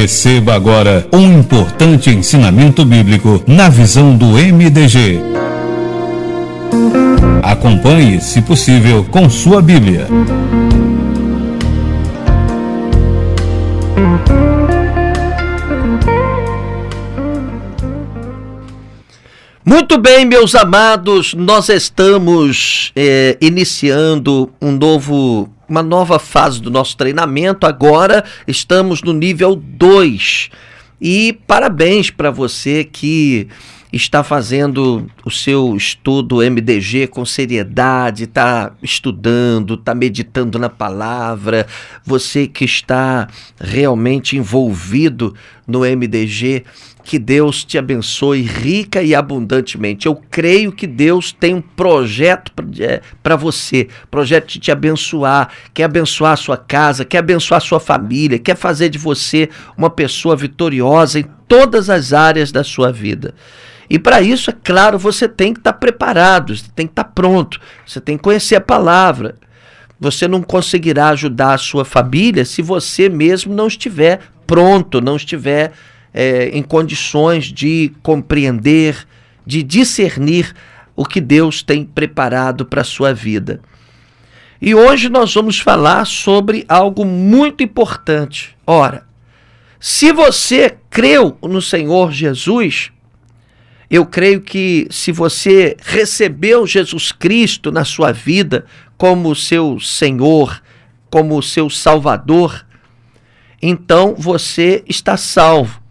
Receba agora um importante ensinamento bíblico na visão do MDG. Acompanhe, se possível, com sua Bíblia. Muito bem, meus amados, nós estamos iniciando uma nova fase do nosso treinamento. Agora estamos no nível 2 e parabéns para você que está fazendo o seu estudo MDG com seriedade, está estudando, está meditando na palavra, você que está realmente envolvido no MDG. Que Deus te abençoe rica e abundantemente. Eu creio que Deus tem um projeto para você, projeto de te abençoar, quer abençoar a sua casa, quer abençoar a sua família, quer fazer de você uma pessoa vitoriosa em todas as áreas da sua vida. E para isso, é claro, você tem que estar preparado, você tem que estar pronto, você tem que conhecer a palavra. Você não conseguirá ajudar a sua família se você mesmo não estiver pronto, não estiver em condições de compreender, de discernir o que Deus tem preparado para a sua vida. E hoje nós vamos falar sobre algo muito importante. Ora, se você creu no Senhor Jesus, eu creio que se você recebeu Jesus Cristo na sua vida como seu Senhor, como seu Salvador, então você está salvo.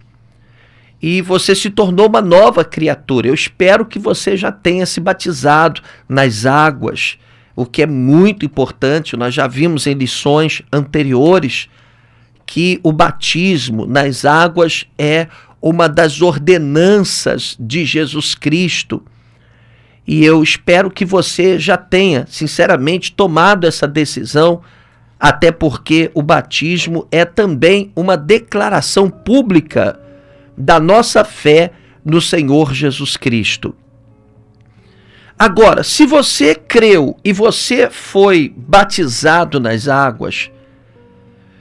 E você se tornou uma nova criatura. Eu espero que você já tenha se batizado nas águas, o que é muito importante. Nós já vimos em lições anteriores que o batismo nas águas é uma das ordenanças de Jesus Cristo. E eu espero que você já tenha, sinceramente, tomado essa decisão, até porque o batismo é também uma declaração pública da nossa fé no Senhor Jesus Cristo. Agora, se você creu e você foi batizado nas águas,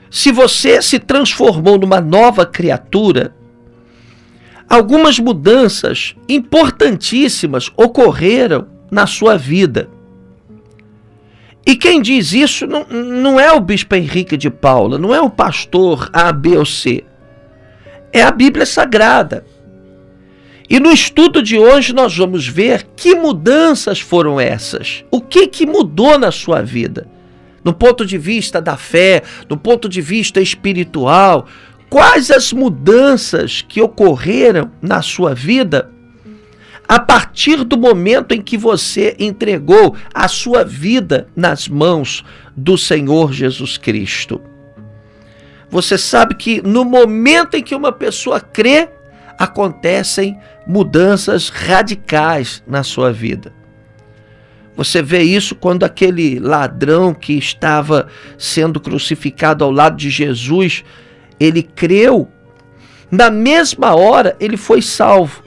se você se transformou numa nova criatura, algumas mudanças importantíssimas ocorreram na sua vida. E quem diz isso não é o bispo Henrique de Paula, não é o pastor A, B ou C. É a Bíblia Sagrada. E no estudo de hoje nós vamos ver que mudanças foram essas. O que mudou na sua vida? No ponto de vista da fé, no ponto de vista espiritual, quais as mudanças que ocorreram na sua vida a partir do momento em que você entregou a sua vida nas mãos do Senhor Jesus Cristo? Você sabe que no momento em que uma pessoa crê, acontecem mudanças radicais na sua vida. Você vê isso quando aquele ladrão que estava sendo crucificado ao lado de Jesus, ele creu, na mesma hora ele foi salvo.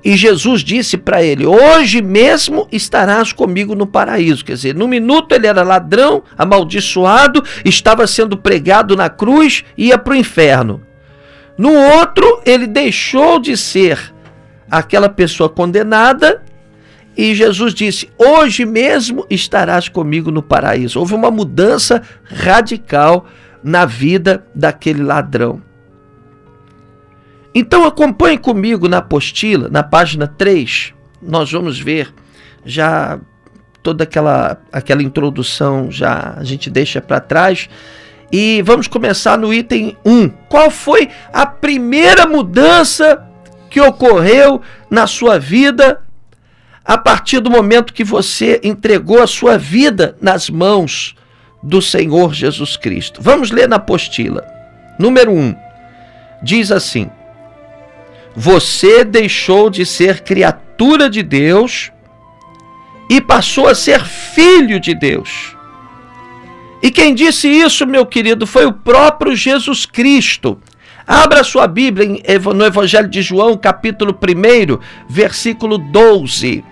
E Jesus disse para ele: hoje mesmo estarás comigo no paraíso. Quer dizer, no minuto ele era ladrão, amaldiçoado, estava sendo pregado na cruz e ia para o inferno. No outro, ele deixou de ser aquela pessoa condenada e Jesus disse: hoje mesmo estarás comigo no paraíso. Houve uma mudança radical na vida daquele ladrão. Então acompanhe comigo na apostila, na página 3, nós vamos ver já toda aquela introdução, já a gente deixa para trás, e vamos começar no item 1. Qual foi a primeira mudança que ocorreu na sua vida a partir do momento que você entregou a sua vida nas mãos do Senhor Jesus Cristo? Vamos ler na apostila. Número 1, diz assim: você deixou de ser criatura de Deus e passou a ser filho de Deus. E quem disse isso, meu querido, foi o próprio Jesus Cristo. Abra sua Bíblia no Evangelho de João, capítulo 1, versículo 12.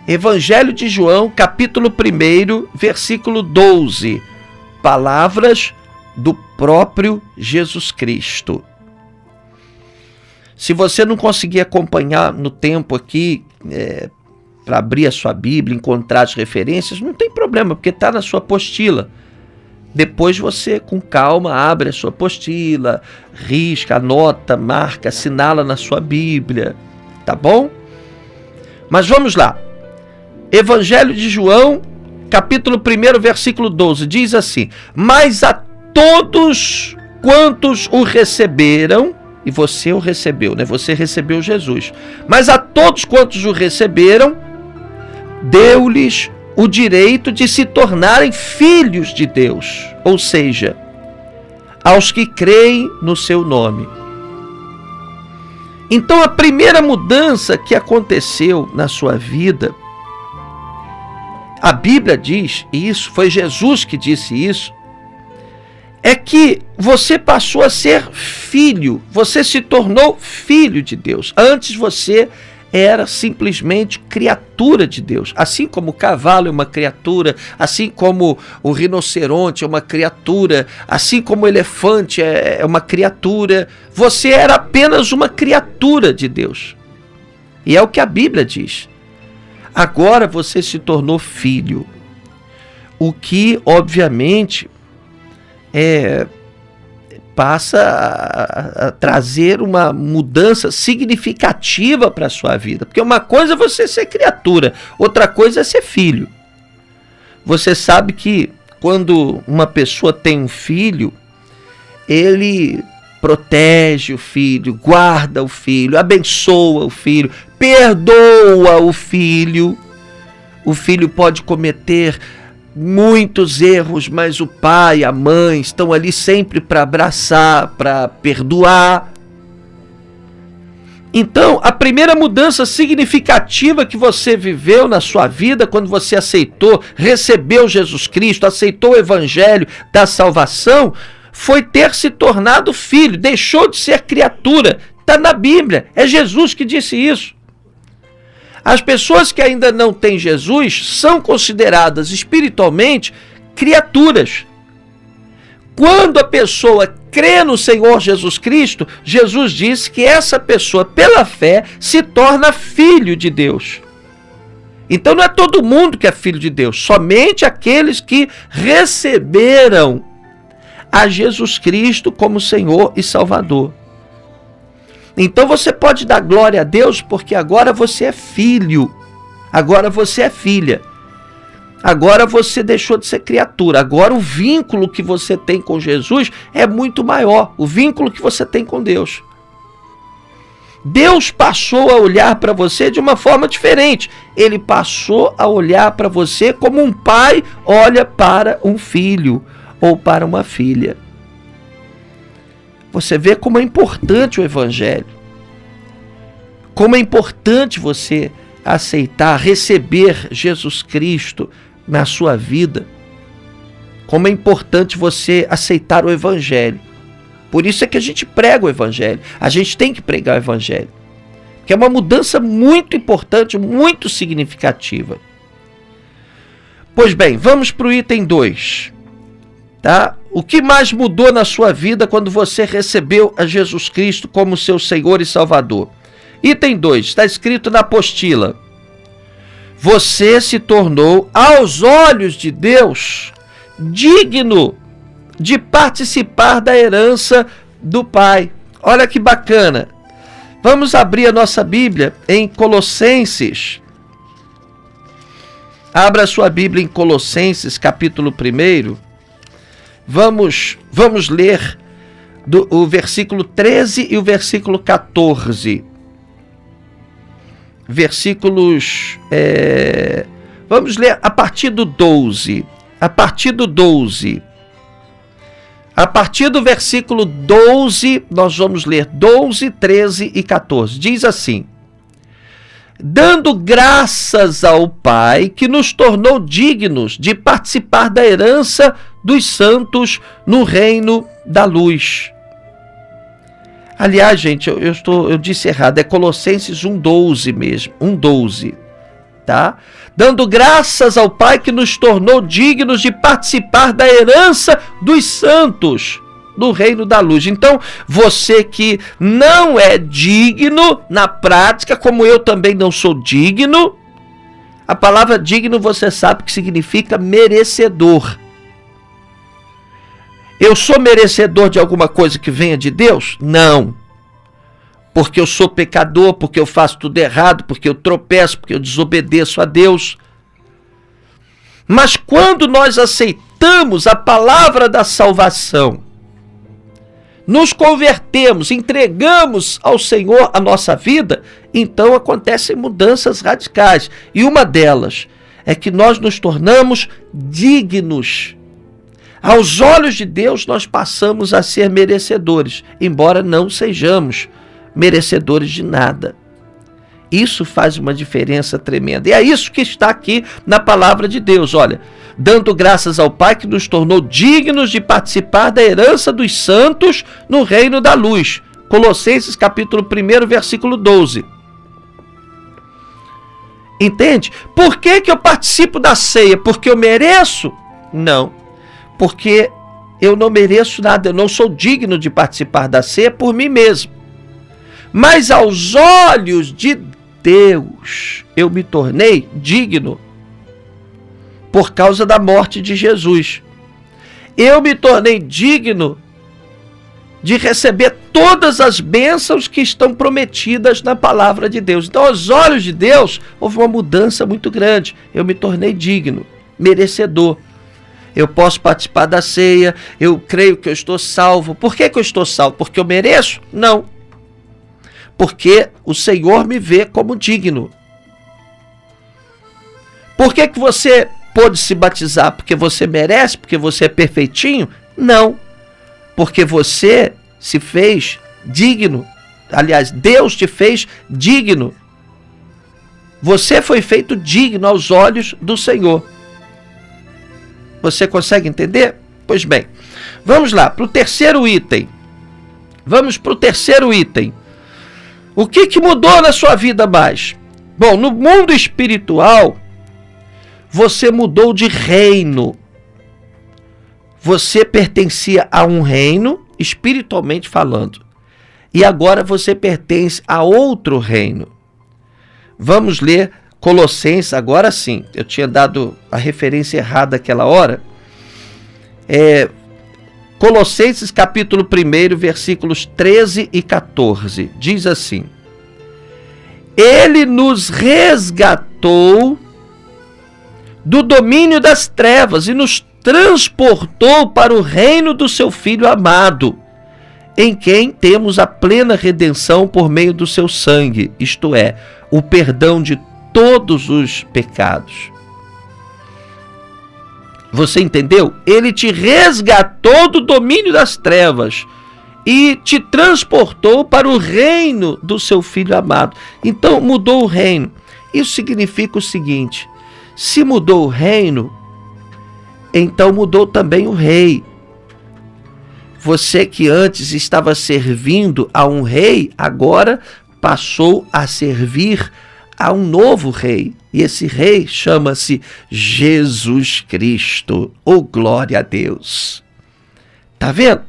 Evangelho de João, capítulo 1, versículo 12. Palavras do próprio Jesus Cristo. Se você não conseguir acompanhar no tempo aqui, para abrir a sua Bíblia, encontrar as referências, não tem problema, porque está na sua apostila. Depois você, com calma, abre a sua apostila, risca, anota, marca, assinala na sua Bíblia, tá bom? Mas vamos lá. Evangelho de João, capítulo 1, versículo 12, diz assim: mas a todos quantos o receberam, e você o recebeu, né? Você recebeu Jesus. Mas a todos quantos o receberam, deu-lhes o direito de se tornarem filhos de Deus, ou seja, aos que creem no seu nome. Então a primeira mudança que aconteceu na sua vida, a Bíblia diz, e isso foi Jesus que disse isso, é que você passou a ser filho, você se tornou filho de Deus. Antes você era simplesmente criatura de Deus. Assim como o cavalo é uma criatura, assim como o rinoceronte é uma criatura, assim como o elefante é uma criatura, você era apenas uma criatura de Deus. E é o que a Bíblia diz. Agora você se tornou filho. O que, obviamente, passa a trazer uma mudança significativa para a sua vida. Porque uma coisa é você ser criatura, outra coisa é ser filho. Você sabe que quando uma pessoa tem um filho, ele protege o filho, guarda o filho, abençoa o filho, perdoa o filho. O filho pode cometer muitos erros, mas o pai e a mãe estão ali sempre para abraçar, para perdoar. Então, a primeira mudança significativa que você viveu na sua vida, quando você aceitou, recebeu Jesus Cristo, aceitou o evangelho da salvação, foi ter se tornado filho, deixou de ser criatura. Está na Bíblia, é Jesus que disse isso. As pessoas que ainda não têm Jesus são consideradas espiritualmente criaturas. Quando a pessoa crê no Senhor Jesus Cristo, Jesus disse que essa pessoa, pela fé, se torna filho de Deus. Então não é todo mundo que é filho de Deus, somente aqueles que receberam a Jesus Cristo como Senhor e Salvador. Então você pode dar glória a Deus porque agora você é filho, agora você é filha, agora você deixou de ser criatura, agora o vínculo que você tem com Jesus é muito maior, o vínculo que você tem com Deus. Deus passou a olhar para você de uma forma diferente, ele passou a olhar para você como um pai olha para um filho ou para uma filha. Você vê como é importante o evangelho. Como é importante você aceitar, receber Jesus Cristo na sua vida. Como é importante você aceitar o evangelho. Por isso é que a gente prega o evangelho. A gente tem que pregar o evangelho. Que é uma mudança muito importante, muito significativa. Pois bem, vamos para o item 2. Tá? O que mais mudou na sua vida quando você recebeu a Jesus Cristo como seu Senhor e Salvador? Item 2, está escrito na apostila. Você se tornou, aos olhos de Deus, digno de participar da herança do Pai. Olha que bacana. Vamos abrir a nossa Bíblia em Colossenses. Abra a sua Bíblia em Colossenses, capítulo 1. Vamos ler o versículo 13 e o versículo 14. Vamos ler a partir do 12. A partir do 12. A partir do versículo 12, nós vamos ler 12, 13 e 14. Diz assim: dando graças ao Pai que nos tornou dignos de participar da herança dos santos no reino da luz. Aliás, gente, eu disse errado, é Colossenses 1,12 mesmo, 1,12, tá? Dando graças ao Pai que nos tornou dignos de participar da herança dos santos do reino da luz. Então, você que não é digno na prática, como eu também não sou digno, a palavra digno você sabe que significa merecedor. Eu sou merecedor de alguma coisa que venha de Deus? Não. Porque eu sou pecador, porque eu faço tudo errado, porque eu tropeço, porque eu desobedeço a Deus. Mas quando nós aceitamos a palavra da salvação, nos convertemos, entregamos ao Senhor a nossa vida, então acontecem mudanças radicais. E uma delas é que nós nos tornamos dignos. Aos olhos de Deus, nós passamos a ser merecedores, embora não sejamos merecedores de nada. Isso faz uma diferença tremenda. E é isso que está aqui na palavra de Deus. Olha, dando graças ao Pai que nos tornou dignos de participar da herança dos santos no reino da luz. Colossenses capítulo 1, versículo 12. Entende? Por que eu participo da ceia? Porque eu mereço? Não. Porque eu não mereço nada. Eu não sou digno de participar da ceia por mim mesmo. Mas aos olhos de Deus, eu me tornei digno por causa da morte de Jesus. Eu me tornei digno de receber todas as bênçãos que estão prometidas na palavra de Deus. Então, aos olhos de Deus, houve uma mudança muito grande. Eu me tornei digno, merecedor. Eu posso participar da ceia, eu creio que eu estou salvo. Por que eu estou salvo? Porque eu mereço? Não. Porque o Senhor me vê como digno. Por que você pôde se batizar? Porque você merece? Porque você é perfeitinho? Não. Porque você se fez digno. Aliás, Deus te fez digno. Você foi feito digno aos olhos do Senhor. Você consegue entender? Pois bem, vamos lá para o terceiro item. Vamos para o terceiro item. O que mudou na sua vida mais? Bom, no mundo espiritual, você mudou de reino. Você pertencia a um reino, espiritualmente falando. E agora você pertence a outro reino. Vamos ler Colossenses, agora sim. Eu tinha dado a referência errada naquela hora. Colossenses capítulo 1, versículos 13 e 14. Diz assim: Ele nos resgatou do domínio das trevas e nos transportou para o reino do seu Filho amado, em quem temos a plena redenção por meio do seu sangue, isto é, o perdão de todos os pecados. Você entendeu? Ele te resgatou do domínio das trevas e te transportou para o reino do seu Filho amado. Então mudou o reino. Isso significa o seguinte: se mudou o reino, então mudou também o rei. Você que antes estava servindo a um rei, agora passou a servir a um novo rei. E esse rei chama-se Jesus Cristo. Oh, glória a Deus! Tá vendo?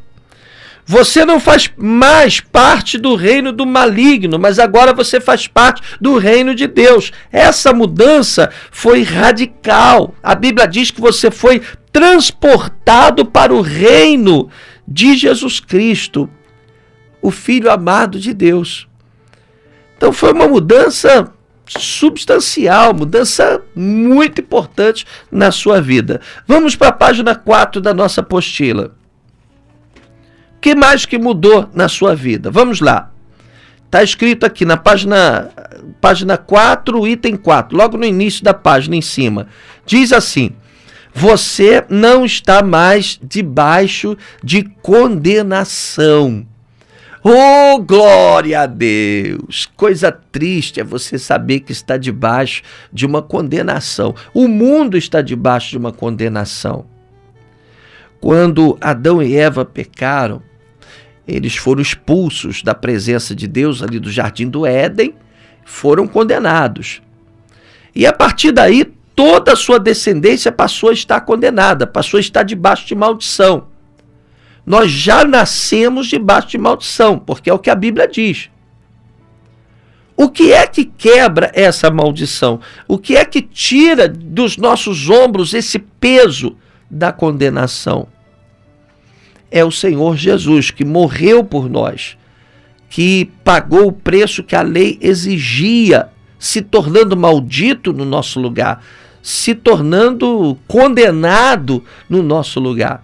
Você não faz mais parte do reino do maligno, mas agora você faz parte do reino de Deus. Essa mudança foi radical. A Bíblia diz que você foi transportado para o reino de Jesus Cristo, o Filho amado de Deus. Então foi uma mudança substancial, mudança muito importante na sua vida. Vamos para a página 4 da nossa apostila. O que mais que mudou na sua vida? Vamos lá. Está escrito aqui na página 4, item 4, logo no início da página em cima. Diz assim: você não está mais debaixo de condenação. Oh, glória a Deus! Coisa triste é você saber que está debaixo de uma condenação. O mundo está debaixo de uma condenação. Quando Adão e Eva pecaram, eles foram expulsos da presença de Deus ali do Jardim do Éden, foram condenados. E a partir daí, toda a sua descendência passou a estar condenada, passou a estar debaixo de maldição. Nós já nascemos debaixo de maldição, porque é o que a Bíblia diz. O que é que quebra essa maldição? O que é que tira dos nossos ombros esse peso da condenação? É o Senhor Jesus, que morreu por nós, que pagou o preço que a lei exigia, se tornando maldito no nosso lugar, se tornando condenado no nosso lugar.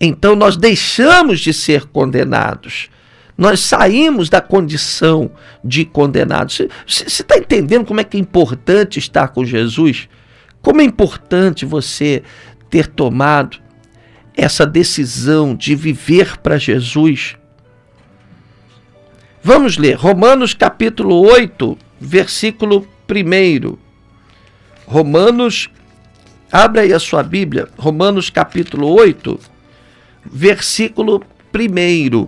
Então nós deixamos de ser condenados. Nós saímos da condição de condenados. Você está entendendo como é que é importante estar com Jesus? Como é importante você ter tomado essa decisão de viver para Jesus? Vamos ler Romanos capítulo 8, versículo 1. Romanos, abra aí a sua Bíblia, Romanos capítulo 8, versículo 1.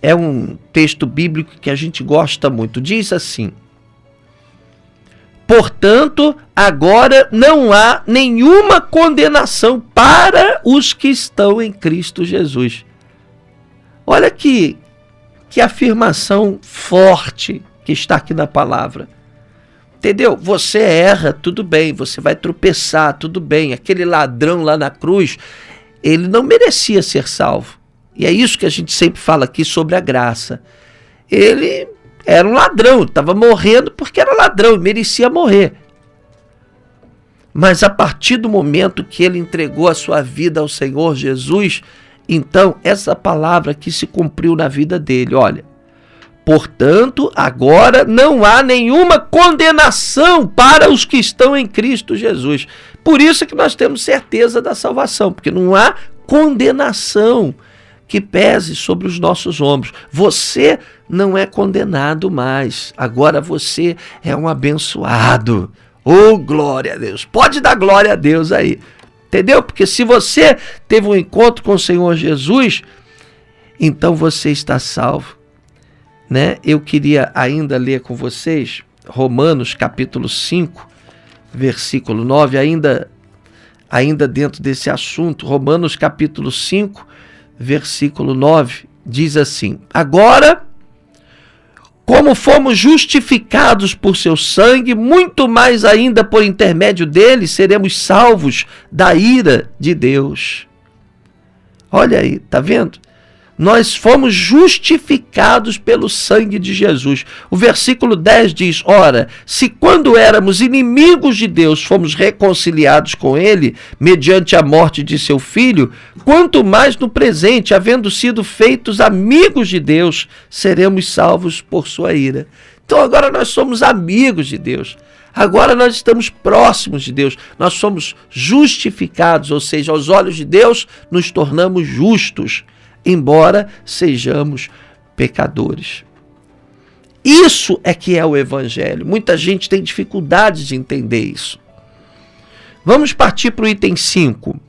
É um texto bíblico que a gente gosta muito. Diz assim: portanto, agora não há nenhuma condenação para os que estão em Cristo Jesus. Olha que afirmação forte que está aqui na palavra. Entendeu? Você erra, tudo bem. Você vai tropeçar, tudo bem. Aquele ladrão lá na cruz, ele não merecia ser salvo. E é isso que a gente sempre fala aqui sobre a graça. Ele era um ladrão, estava morrendo porque era ladrão e merecia morrer. Mas a partir do momento que ele entregou a sua vida ao Senhor Jesus, então essa palavra aqui se cumpriu na vida dele. Olha, portanto, agora não há nenhuma condenação para os que estão em Cristo Jesus. Por isso que nós temos certeza da salvação, porque não há condenação que pese sobre os nossos ombros. Você não é condenado mais. Agora você é um abençoado. Oh, glória a Deus. Pode dar glória a Deus aí. Entendeu? Porque se você teve um encontro com o Senhor Jesus, então você está salvo. Né? Eu queria ainda ler com vocês Romanos capítulo 5, versículo 9, ainda dentro desse assunto. Romanos capítulo 5, versículo 9, diz assim: agora, como fomos justificados por seu sangue, muito mais ainda por intermédio dele seremos salvos da ira de Deus. Olha aí, tá vendo? Nós fomos justificados pelo sangue de Jesus. O versículo 10 diz: ora, se quando éramos inimigos de Deus fomos reconciliados com ele, mediante a morte de seu filho, quanto mais no presente, havendo sido feitos amigos de Deus, seremos salvos por sua ira. Então agora nós somos amigos de Deus. Agora nós estamos próximos de Deus. Nós somos justificados, ou seja, aos olhos de Deus nos tornamos justos, embora sejamos pecadores. Isso é que é o Evangelho. Muita gente tem dificuldade de entender isso. Vamos partir para o item 5.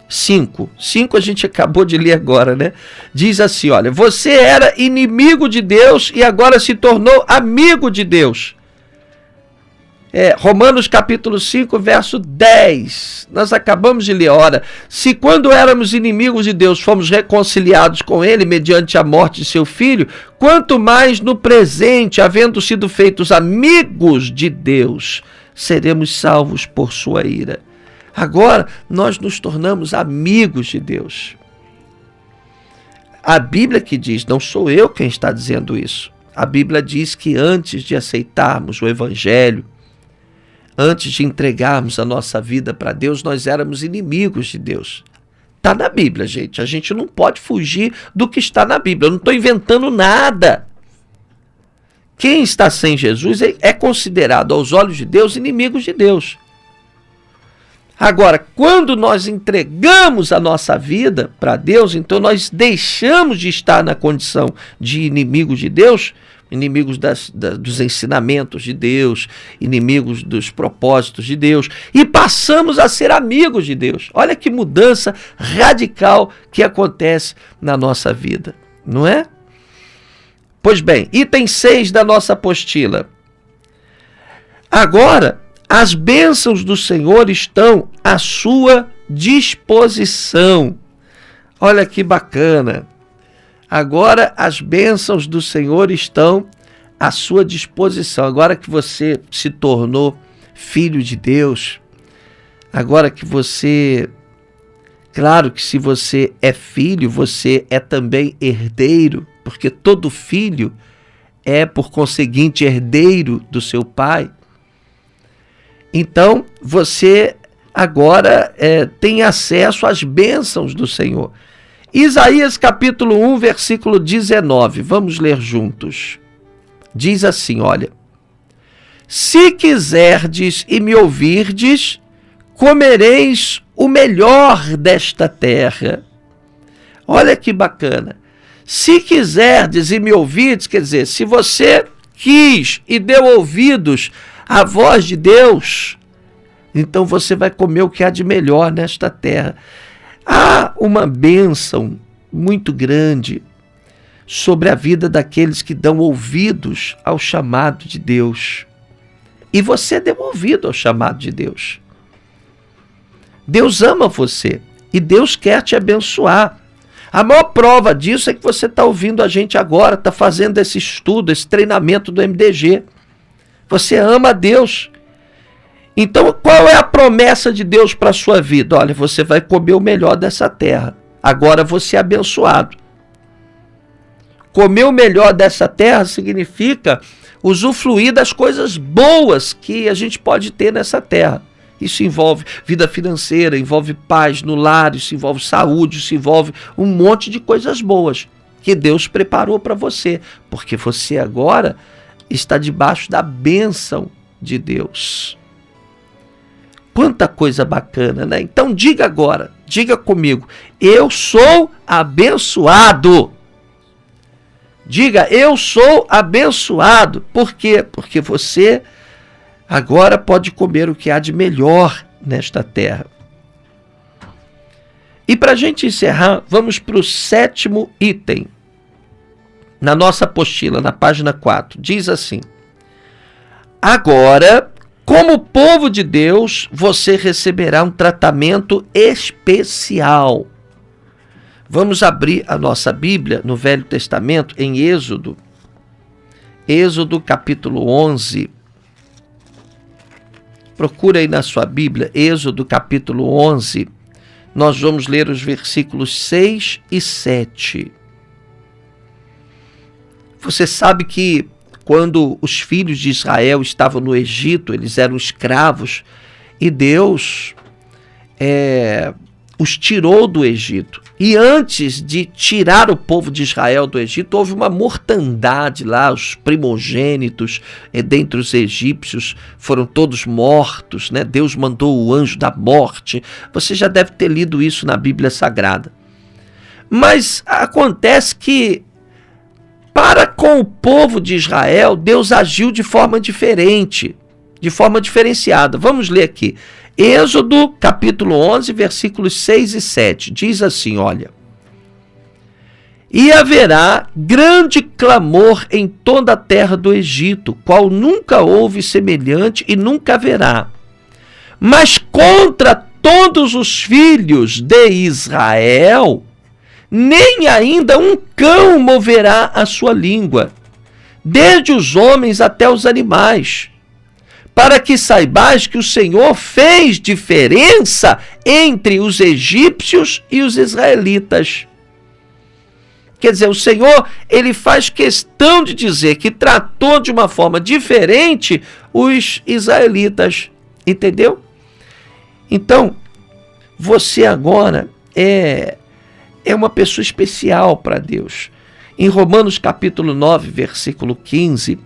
5 a gente acabou de ler agora, né? Diz assim, olha, você era inimigo de Deus e agora se tornou amigo de Deus. Romanos capítulo 5, verso 10. Nós acabamos de ler, ora, se quando éramos inimigos de Deus fomos reconciliados com ele mediante a morte de seu filho, quanto mais no presente, havendo sido feitos amigos de Deus, seremos salvos por sua ira. Agora nós nos tornamos amigos de Deus. A Bíblia que diz, não sou eu quem está dizendo isso. A Bíblia diz que antes de aceitarmos o Evangelho, antes de entregarmos a nossa vida para Deus, nós éramos inimigos de Deus. Está na Bíblia, gente. A gente não pode fugir do que está na Bíblia. Eu não estou inventando nada. Quem está sem Jesus é considerado aos olhos de Deus inimigo de Deus. Agora, quando nós entregamos a nossa vida para Deus, então nós deixamos de estar na condição de inimigos de Deus, inimigos dos ensinamentos de Deus, inimigos dos propósitos de Deus, e passamos a ser amigos de Deus. Olha que mudança radical que acontece na nossa vida, não é? Pois bem, item 6 da nossa apostila. Agora, as bênçãos do Senhor estão à sua disposição. Olha que bacana. Agora as bênçãos do Senhor estão à sua disposição. Agora que você se tornou filho de Deus, agora que você... Claro que se você é filho, você é também herdeiro, porque todo filho é, por conseguinte, herdeiro do seu pai. Então, você agora tem acesso às bênçãos do Senhor. Isaías capítulo 1, versículo 19. Vamos ler juntos. Diz assim, olha: se quiserdes e me ouvirdes, comereis o melhor desta terra. Olha que bacana. Se quiserdes e me ouvirdes, quer dizer, se você quis e deu ouvidos à voz de Deus, então você vai comer o que há de melhor nesta terra. Há uma bênção muito grande sobre a vida daqueles que dão ouvidos ao chamado de Deus. E você deu ouvido ao chamado de Deus. Deus ama você e Deus quer te abençoar. A maior prova disso é que você está ouvindo a gente agora, está fazendo esse estudo, esse treinamento do MDG. Você ama a Deus. Então, qual é a promessa de Deus para a sua vida? Olha, você vai comer o melhor dessa terra. Agora você é abençoado. Comer o melhor dessa terra significa usufruir das coisas boas que a gente pode ter nessa terra. Isso envolve vida financeira, envolve paz no lar, isso envolve saúde, isso envolve um monte de coisas boas que Deus preparou para você, porque você agora está debaixo da bênção de Deus. Quanta coisa bacana, né? Então diga agora, diga comigo: eu sou abençoado. Diga: eu sou abençoado. Por quê? Porque você agora pode comer o que há de melhor nesta terra. E para a gente encerrar, vamos para o 7º item. Na nossa apostila, na página 4, diz assim: agora, como povo de Deus, você receberá um tratamento especial. Vamos abrir a nossa Bíblia no Velho Testamento, em Êxodo. Êxodo capítulo 11. Procura aí na sua Bíblia, Êxodo capítulo 11. Nós vamos ler os versículos 6 e 7. Você sabe que quando os filhos de Israel estavam no Egito, eles eram escravos, e Deus os tirou do Egito. E antes de tirar o povo de Israel do Egito, houve uma mortandade lá, os primogênitos dentre os egípcios foram todos mortos, né? Deus mandou o anjo da morte. Você já deve ter lido isso na Bíblia Sagrada. Mas acontece que, para com o povo de Israel, Deus agiu de forma diferente, de forma diferenciada. Vamos ler aqui. Êxodo, capítulo 11, versículos 6 e 7. Diz assim, olha: e haverá grande clamor em toda a terra do Egito, qual nunca houve semelhante e nunca haverá. Mas contra todos os filhos de Israel, nem ainda um cão moverá a sua língua, desde os homens até os animais, para que saibais que o Senhor fez diferença entre os egípcios e os israelitas. Quer dizer, o Senhor, ele faz questão de dizer que tratou de uma forma diferente os israelitas. Entendeu? Então, você agora é uma pessoa especial para Deus. Em Romanos capítulo 9, versículo 15,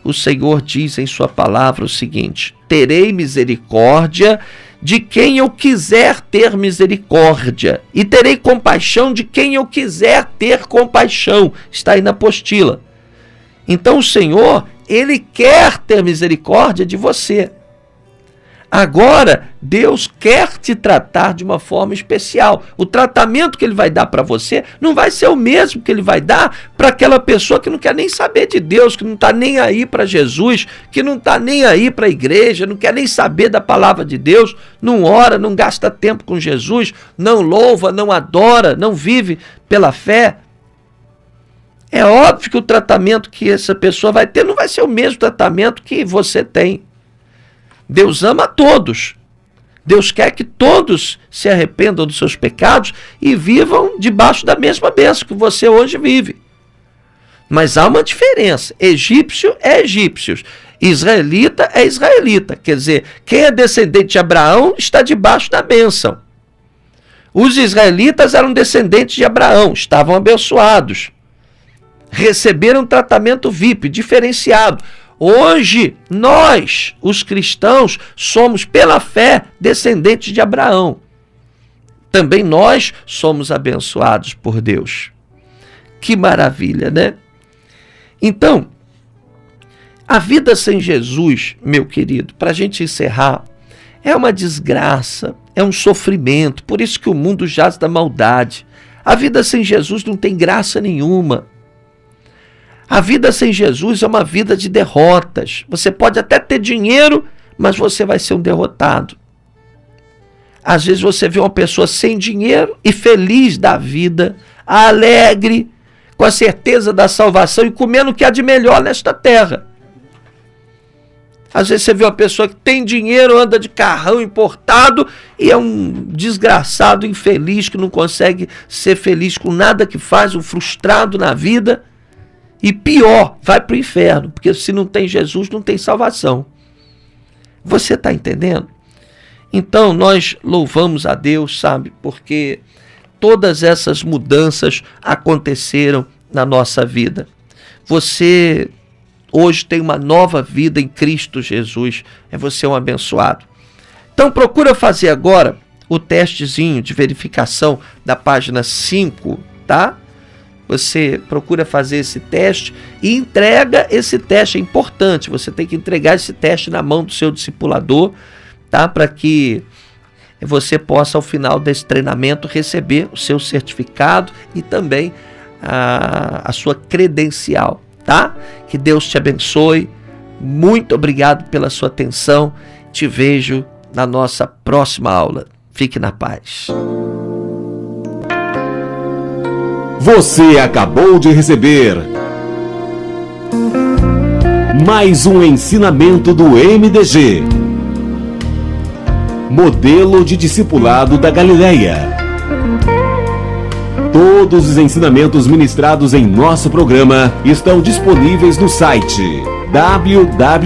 o Senhor diz em sua palavra o seguinte: terei misericórdia de quem eu quiser ter misericórdia, e terei compaixão de quem eu quiser ter compaixão. Está aí na apostila. Então o Senhor, ele quer ter misericórdia de você. Agora, Deus quer te tratar de uma forma especial. O tratamento que Ele vai dar para você não vai ser o mesmo que Ele vai dar para aquela pessoa que não quer nem saber de Deus, que não está nem aí para Jesus, que não está nem aí para a igreja, não quer nem saber da palavra de Deus, não ora, não gasta tempo com Jesus, não louva, não adora, não vive pela fé. É óbvio que o tratamento que essa pessoa vai ter não vai ser o mesmo tratamento que você tem. Deus ama a todos. Deus quer que todos se arrependam dos seus pecados e vivam debaixo da mesma bênção que você hoje vive. Mas há uma diferença. Egípcio é egípcio. Israelita é israelita. Quer dizer, quem é descendente de Abraão está debaixo da bênção. Os israelitas eram descendentes de Abraão, estavam abençoados. Receberam tratamento VIP, diferenciado. Hoje, nós, os cristãos, somos, pela fé, descendentes de Abraão. Também nós somos abençoados por Deus. Que maravilha, né? Então, a vida sem Jesus, meu querido, para a gente encerrar, é uma desgraça, é um sofrimento, por isso que o mundo jaz da maldade. A vida sem Jesus não tem graça nenhuma. A vida sem Jesus é uma vida de derrotas. Você pode até ter dinheiro, mas você vai ser um derrotado. Às vezes você vê uma pessoa sem dinheiro e feliz da vida, alegre, com a certeza da salvação e comendo o que há de melhor nesta terra. Às vezes você vê uma pessoa que tem dinheiro, anda de carrão importado e é um desgraçado, infeliz, que não consegue ser feliz com nada que faz, um frustrado na vida. E pior, vai para o inferno, porque se não tem Jesus, não tem salvação. Você está entendendo? Então, nós louvamos a Deus, sabe? Porque todas essas mudanças aconteceram na nossa vida. Você hoje tem uma nova vida em Cristo Jesus. Você é um abençoado. Então, procura fazer agora o testezinho de verificação da página 5, tá? Você procura fazer esse teste e entrega esse teste. É importante, você tem que entregar esse teste na mão do seu discipulador, tá? Para que você possa, ao final desse treinamento, receber o seu certificado e também a sua credencial, tá? Que Deus te abençoe. Muito obrigado pela sua atenção. Te vejo na nossa próxima aula. Fique na paz. Você acabou de receber mais um ensinamento do MDG, Modelo de Discipulado da Galileia. Todos os ensinamentos ministrados em nosso programa estão disponíveis no site www.jmil.net.